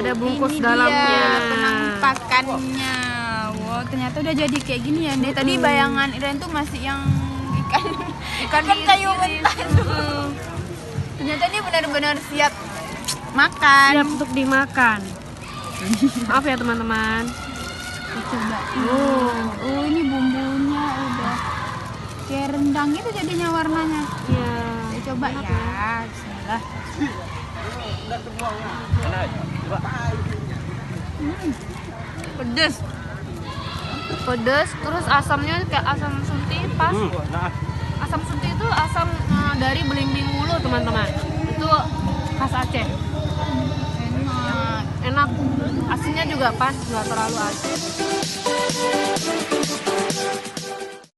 ada bungkus Ini dalamnya. dia penampakannya. Wow, ternyata udah jadi kayak gini ya, Dek. Tadi bayangan Iren tuh masih yang ikan kayu mentah tuh. Ternyata ini benar-benar siap makan. Siap untuk dimakan. Maaf ya teman-teman. Coba. Oh, ini bumbunya udah kayak rendang itu jadinya warnanya. Ya. Coba ya. Bismillah. Pedes. Pedes, terus asamnya kayak asam sunti pas. Asam sunti itu asam dari belimbing ulu teman-teman. Itu khas Aceh. Enak. Asinnya juga pas, nggak terlalu asin.